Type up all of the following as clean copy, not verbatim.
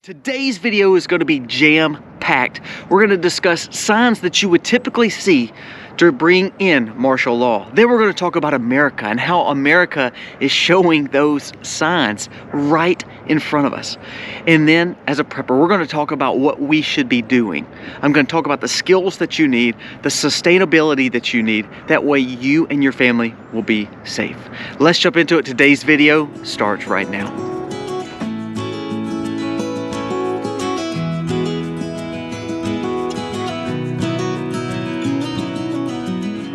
Today's video is going to be jam-packed. We're going to discuss signs that you would typically see to bring in martial law. Then we're going to talk about America and how America is showing those signs right in front of us. And then as a prepper, we're going to talk about what we should be doing. I'm going to talk about the skills that you need, the sustainability that you need. That way you and your family will be safe. Let's jump into it. Today's video starts right now.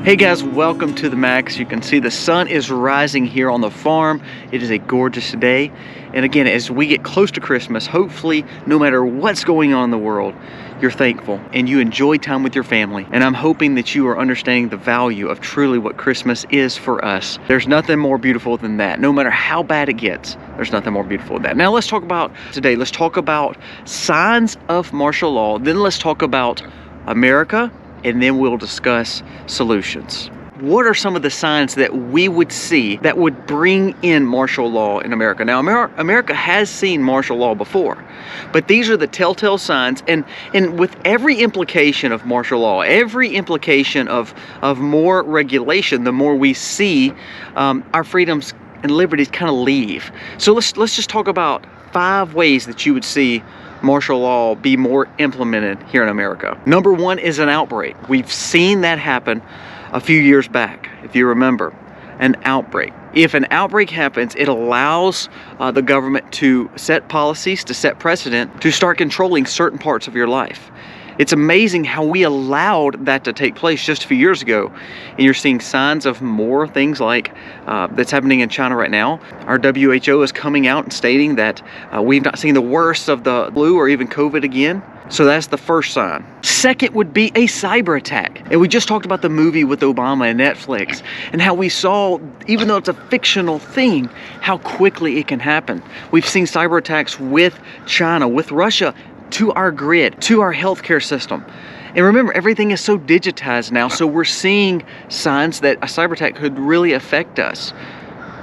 Hey guys, welcome to the Max. You can see the sun is rising here on the farm. It is a gorgeous day. And again, as we get close to Christmas, hopefully no matter what's going on in the world, you're thankful and you enjoy time with your family. And I'm hoping that you are understanding the value of truly what Christmas is for us. There's nothing more beautiful than that. No matter how bad it gets, there's nothing more beautiful than that. Now let's talk about today. Let's talk about signs of martial law. Then let's talk about America. And then we'll discuss solutions. What are some of the signs that we would see that would bring in martial law in America? Now, America has seen martial law before, but these are the telltale signs. And with every implication of martial law, every implication of more regulation, the more we see our freedoms and liberties kind of leave. So let's just talk about 5 ways that you would see martial law be more implemented here in America. Number 1 is an outbreak. We've seen that happen a few years back, if you remember, an outbreak. If an outbreak happens, it allows the government to set policies, to set precedent, to start controlling certain parts of your life. It's amazing how we allowed that to take place just a few years ago. And you're seeing signs of more things like that's happening in China right now. Our WHO is coming out and stating that we've not seen the worst of the flu or even COVID again. So that's the first sign. Second would be a cyber attack. And we just talked about the movie with Obama and Netflix and how we saw, even though it's a fictional thing, how quickly it can happen. We've seen cyber attacks with China, with Russia, to our grid, to our healthcare system. And remember, everything is so digitized now, so we're seeing signs that a cyber attack could really affect us.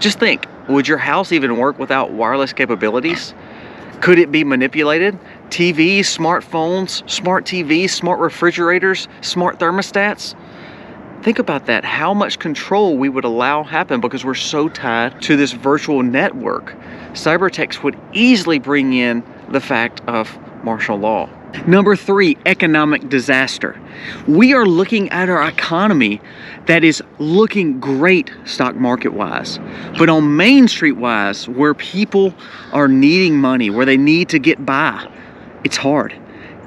Just think, would your house even work without wireless capabilities? Could it be manipulated? TVs, smartphones, smart TVs, smart refrigerators, smart thermostats? Think about that, how much control we would allow happen because we're so tied to this virtual network. Cyber attacks would easily bring in the fact of martial law. Number 3, economic disaster. We are looking at our economy that is looking great stock market wise, but on Main Street wise, where people are needing money, where they need to get by, it's hard.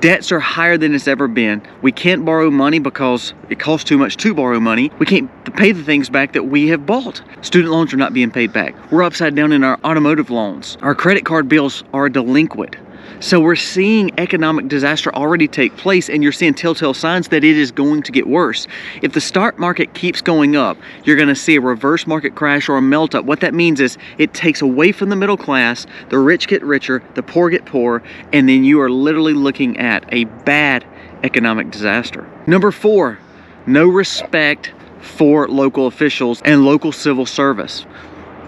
Debts are higher than it's ever been. We can't borrow money because it costs too much to borrow money. We can't pay the things back that we have bought. Student loans are not being paid back. We're upside down in our automotive loans. Our credit card bills are delinquent. So we're seeing economic disaster already take place, and you're seeing telltale signs that it is going to get worse. If the stock market keeps going up, you're going to see a reverse market crash or a melt up. What that means is it takes away from the middle class, the rich get richer, the poor get poor, and then you are literally looking at a bad economic disaster. Number 4, no respect for local officials and local civil service.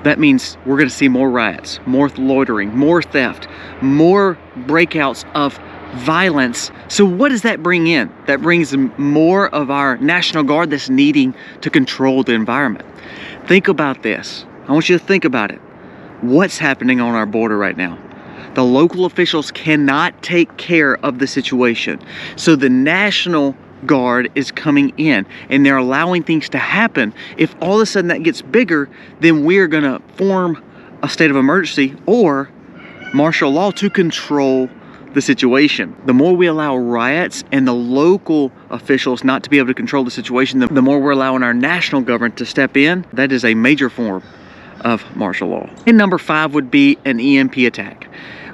That means we're going to see more riots, more loitering, more theft, more breakouts of violence. So what does that bring in? That brings more of our National Guard that's needing to control the environment. Think about this. I want you to think about it. What's happening on our border right now? The local officials cannot take care of the situation. So the National Guard is coming in and they're allowing things to happen. If all of a sudden that gets bigger, then we're going to form a state of emergency or martial law to control the situation. The more we allow riots and the local officials not to be able to control the situation, the more we're allowing our national government to step in. That is a major form of martial law. And number 5 would be an EMP attack.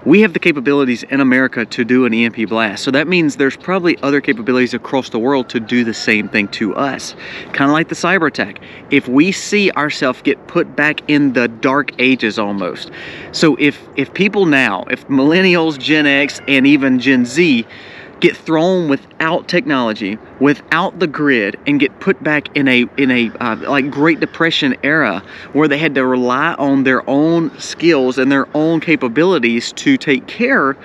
We have the capabilities in America to do an EMP blast. So that means there's probably other capabilities across the world to do the same thing to us. Kind of like the cyber attack. If we see ourselves get put back in the dark ages almost. So if people now, if millennials, Gen X, and even Gen Z get thrown without technology, without the grid, and get put back in a like Great Depression era where they had to rely on their own skills and their own capabilities to take care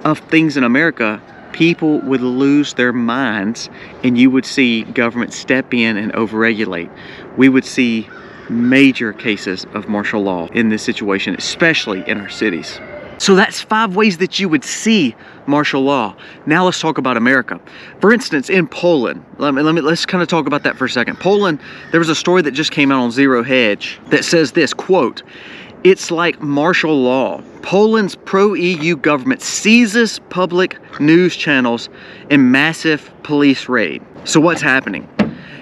of things in America, people would lose their minds and you would see government step in and overregulate. We would see major cases of martial law in this situation, especially in our cities. So that's 5 ways that you would see martial law. Now let's talk about America. For instance, in Poland, let's kind of talk about that for a second. Poland, there was a story that just came out on Zero Hedge that says this, quote, "It's like martial law. Poland's pro-EU government seizes public news channels in massive police raid." So what's happening?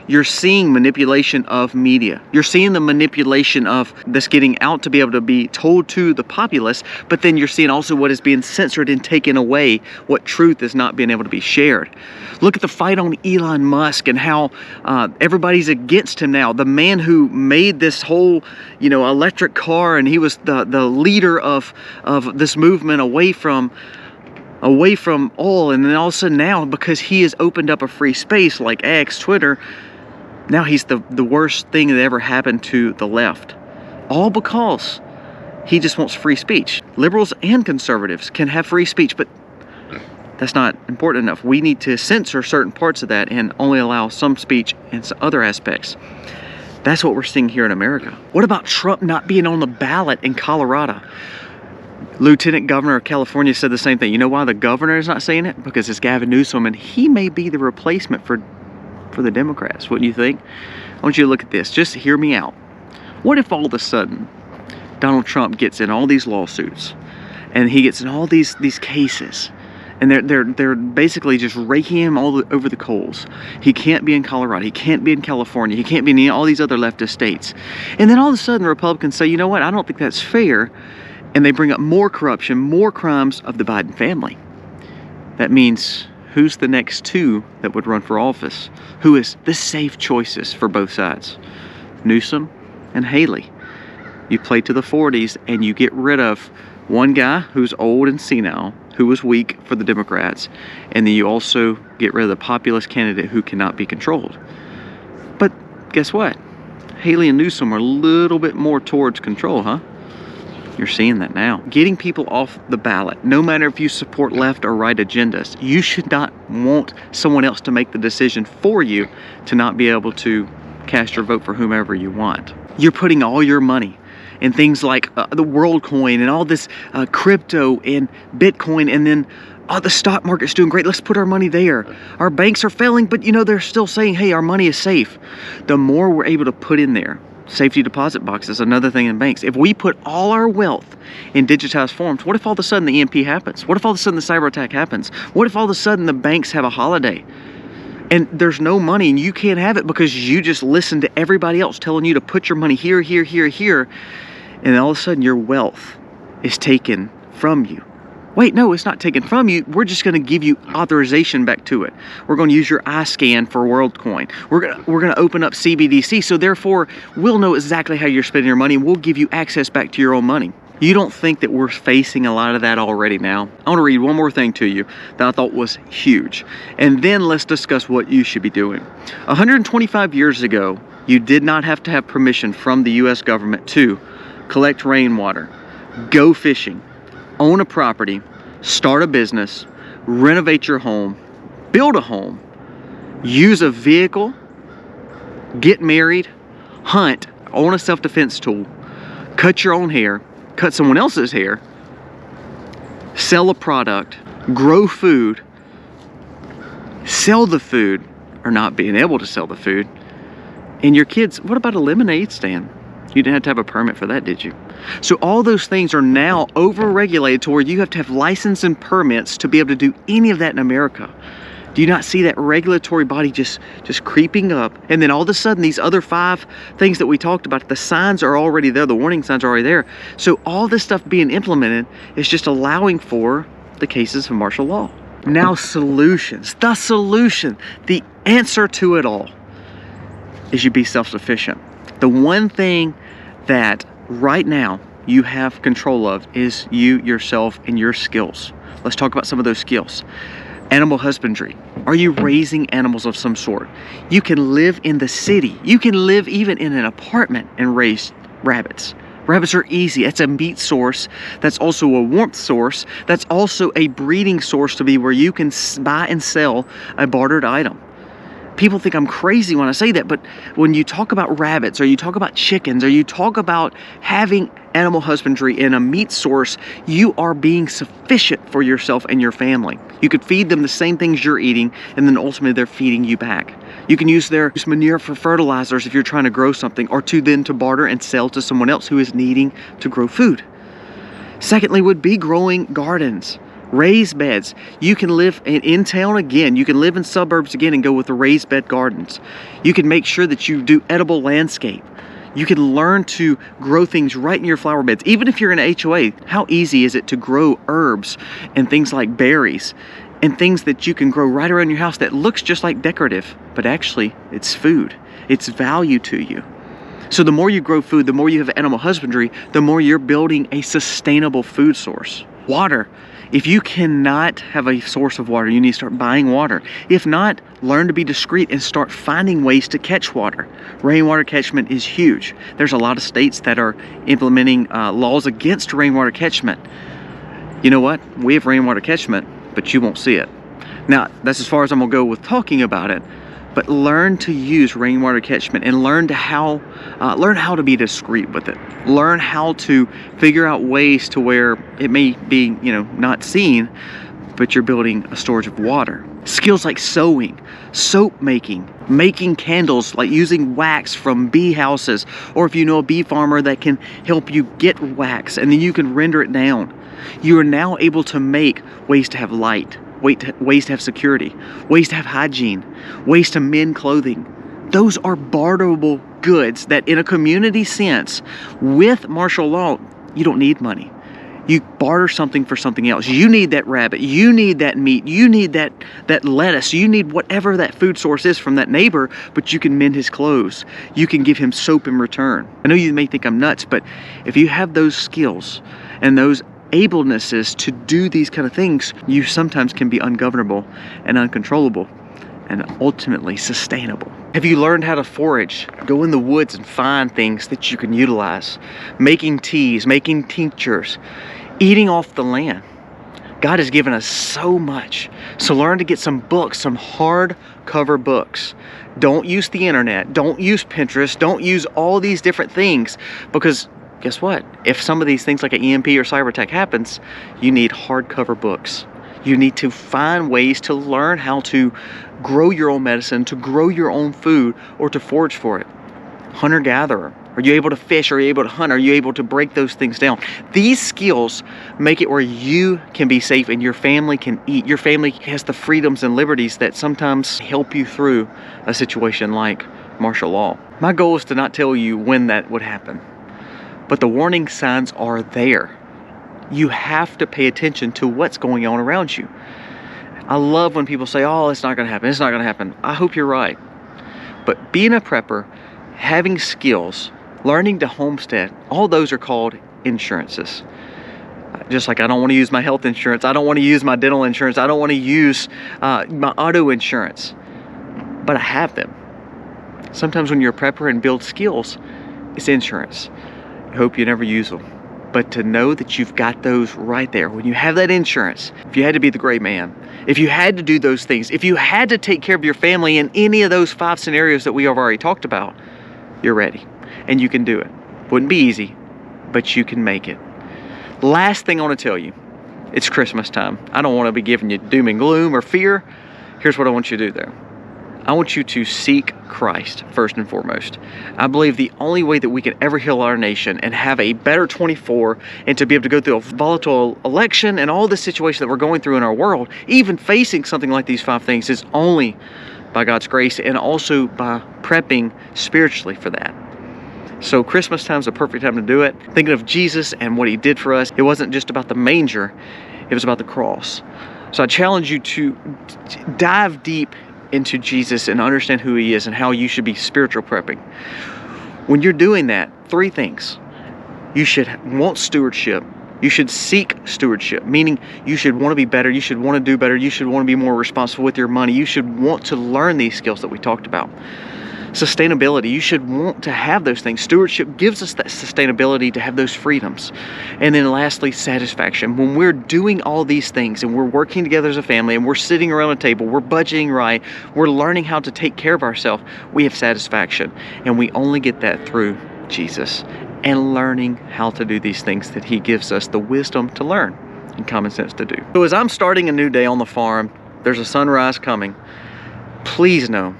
You're seeing manipulation of media. You're seeing the manipulation of this getting out to be able to be told to the populace, but then you're seeing also what is being censored and taken away, what truth is not being able to be shared. Look at the fight on Elon Musk and how everybody's against him now. The man who made this whole, electric car, and he was the leader of this movement away from oil, and then all of a sudden now, because he has opened up a free space like X, Twitter, now he's the worst thing that ever happened to the left. All because he just wants free speech. Liberals and conservatives can have free speech, but that's not important enough. We need to censor certain parts of that and only allow some speech and some other aspects. That's what we're seeing here in America. What about Trump not being on the ballot in Colorado? Lieutenant Governor of California said the same thing. You know why the governor is not saying it? Because it's Gavin Newsom, and he may be the replacement for the Democrats. Wouldn't you think? I want you to look at this. Just hear me out. What if all of a sudden Donald Trump gets in all these lawsuits and he gets in all these cases, and they're basically just raking him over the coals? He can't be in Colorado. He can't be in California. He can't be in all these other leftist states. And then all of a sudden the Republicans say, you know what? I don't think that's fair. And they bring up more corruption, more crimes of the Biden family. That means who's the next 2 that would run for office? Who is the safe choices for both sides? Newsom and Haley. You play to the 40s and you get rid of one guy who's old and senile, who was weak for the Democrats, and then you also get rid of the populist candidate who cannot be controlled. But guess what? Haley and Newsom are a little bit more towards control, huh? You're seeing that now. Getting people off the ballot, no matter if you support left or right agendas, you should not want someone else to make the decision for you to not be able to cast your vote for whomever you want. You're putting all your money in things like the WorldCoin and all this crypto and Bitcoin, and then the stock market's doing great. Let's put our money there. Our banks are failing, but they're still saying, hey, our money is safe. The more we're able to put in there, safety deposit boxes, another thing in banks. If we put all our wealth in digitized forms, what if all of a sudden the EMP happens? What if all of a sudden the cyber attack happens? What if all of a sudden the banks have a holiday and there's no money and you can't have it because you just listened to everybody else telling you to put your money here, here, here, here, and all of a sudden your wealth is taken from you? Wait, no, it's not taken from you. We're just going to give you authorization back to it. We're going to use your iScan for WorldCoin. We're going to open up CBDC, so therefore we'll know exactly how you're spending your money, and we'll give you access back to your own money. You don't think that we're facing a lot of that already now? I want to read one more thing to you that I thought was huge, and then let's discuss what you should be doing. 125 years ago, you did not have to have permission from the U.S. government to collect rainwater, go fishing, own a property, start a business, renovate your home, build a home, use a vehicle, get married, hunt, own a self-defense tool, cut your own hair, cut someone else's hair, sell a product, grow food, sell the food, or not being able to sell the food. And your kids, what about a lemonade stand? You didn't have to have a permit for that, did you? So all those things are now over-regulated to where you have to have license and permits to be able to do any of that in America. Do you not see that regulatory body just creeping up? And then all of a sudden, these other 5 things that we talked about, the signs are already there, the warning signs are already there. So all this stuff being implemented is just allowing for the cases of martial law. Now solutions, the solution, the answer to it all is you be self-sufficient. The one thing that right now you have control of is you, yourself, and your skills. Let's talk about some of those skills. Animal husbandry. Are you raising animals of some sort? You can live in the city. You can live even in an apartment and raise rabbits, Rabbits are easy. That's a meat source. That's also a warmth source. That's also a breeding source to be where you can buy and sell a bartered item. People think I'm crazy when I say that, but when you talk about rabbits, or you talk about chickens, or you talk about having animal husbandry in a meat source, you are being sufficient for yourself and your family. You could feed them the same things you're eating, and then ultimately they're feeding you back. You can use their manure for fertilizers if you're trying to grow something, or to barter and sell to someone else who is needing to grow food. Secondly would be growing gardens. Raised beds. You can live in town again. You can live in suburbs again and go with the raised bed gardens. You can make sure that you do edible landscape. You can learn to grow things right in your flower beds. Even if you're in an HOA, how easy is it to grow herbs and things like berries and things that you can grow right around your house that looks just like decorative, but actually it's food. It's value to you. So the more you grow food, the more you have animal husbandry, the more you're building a sustainable food source. Water. If you cannot have a source of water, you need to start buying water. If not, learn to be discreet and start finding ways to catch water. Rainwater catchment is huge. There's a lot of states that are implementing laws against rainwater catchment. You know what? We have rainwater catchment, but you won't see it. Now, that's as far as I'm gonna go with talking about it. But learn to use rainwater catchment and learn how to be discreet with it. Learn how to figure out ways to where it may be, not seen, but you're building a storage of water. Skills like sewing, soap making, making candles, like using wax from bee houses, or if you know a bee farmer that can help you get wax and then you can render it down. You are now able to make ways to have light, ways to have security, ways to have hygiene, ways to mend clothing. Those are barterable goods that in a community sense, with martial law, you don't need money. You barter something for something else. You need that rabbit, you need that meat, you need that lettuce, you need whatever that food source is from that neighbor, but you can mend his clothes. You can give him soap in return. I know you may think I'm nuts, but if you have those skills and those ablenesses to do these kind of things, you sometimes can be ungovernable and uncontrollable and ultimately sustainable. Have you learned how to forage? Go in the woods and find things that you can utilize. Making teas, making tinctures, eating off the land. God has given us so much. So learn to get some books, some hardcover books. Don't use the internet. Don't use Pinterest. Don't use all these different things, because guess what? If some of these things like an EMP or cyber attack happens, you need hardcover books. You need to find ways to learn how to grow your own medicine, to grow your own food, or to forage for it. Hunter-gatherer. Are you able to fish? Are you able to hunt? Are you able to break those things down? These skills make it where you can be safe and your family can eat. Your family has the freedoms and liberties that sometimes help you through a situation like martial law. My goal is to not tell you when that would happen, but the warning signs are there. You have to pay attention to what's going on around you. I love when people say, oh, it's not gonna happen, it's not gonna happen. I hope you're right. But being a prepper, having skills, learning to homestead, all those are called insurances. Just like I don't wanna use my health insurance, I don't wanna use my dental insurance, I don't wanna use my auto insurance, but I have them. Sometimes when you're a prepper and build skills, it's insurance. I hope you never use them. But to know that you've got those right there, when you have that insurance, if you had to be the great man, if you had to do those things, if you had to take care of your family in any of those 5 scenarios that we have already talked about, you're ready and you can do it. Wouldn't be easy, but you can make it. Last thing I want to tell you, it's Christmas time. I don't want to be giving you doom and gloom or fear. Here's what I want you to do though. I want you to seek Christ first and foremost. I believe the only way that we can ever heal our nation and have a better 24 and to be able to go through a volatile election and all the situation that we're going through in our world, even facing something like these 5 things, is only by God's grace and also by prepping spiritually for that. So Christmas time is a perfect time to do it. Thinking of Jesus and what he did for us, it wasn't just about the manger, it was about the cross. So I challenge you to dive deep into Jesus and understand who he is and how you should be spiritual prepping. When you're doing that, 3 things. You should want stewardship. You should seek stewardship, meaning you should want to be better, you should want to do better, you should want to be more responsible with your money, you should want to learn these skills that we talked about. Sustainability, you should want to have those things. Stewardship gives us that sustainability to have those freedoms. And then lastly, satisfaction. When we're doing all these things and we're working together as a family and we're sitting around a table, we're budgeting right, we're learning how to take care of ourselves, we have satisfaction. And we only get that through Jesus and learning how to do these things that he gives us the wisdom to learn and common sense to do. So as I'm starting a new day on the farm, there's a sunrise coming. Please know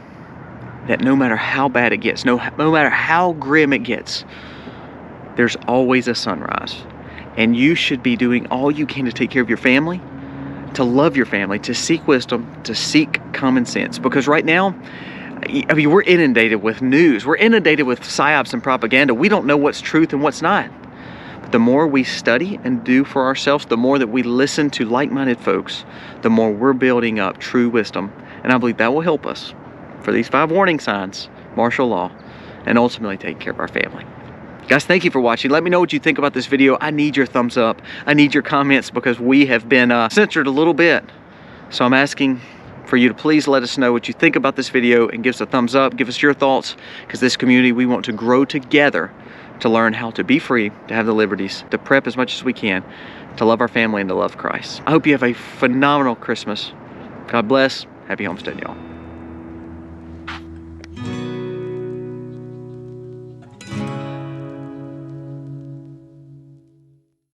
that no matter how bad it gets, no matter how grim it gets, there's always a sunrise. And you should be doing all you can to take care of your family, to love your family, to seek wisdom, to seek common sense. Because right now, I mean, we're inundated with news. We're inundated with psyops and propaganda. We don't know what's truth and what's not. But the more we study and do for ourselves, the more that we listen to like-minded folks, the more we're building up true wisdom. And I believe that will help us for these 5 warning signs, martial law, and ultimately take care of our family. Guys, thank you for watching. Let me know what you think about this video. I need your thumbs up. I need your comments because we have been censored a little bit. So I'm asking for you to please let us know what you think about this video and give us a thumbs up. Give us your thoughts, because this community, we want to grow together to learn how to be free, to have the liberties, to prep as much as we can, to love our family and to love Christ. I hope you have a phenomenal Christmas. God bless. Happy homestead, y'all.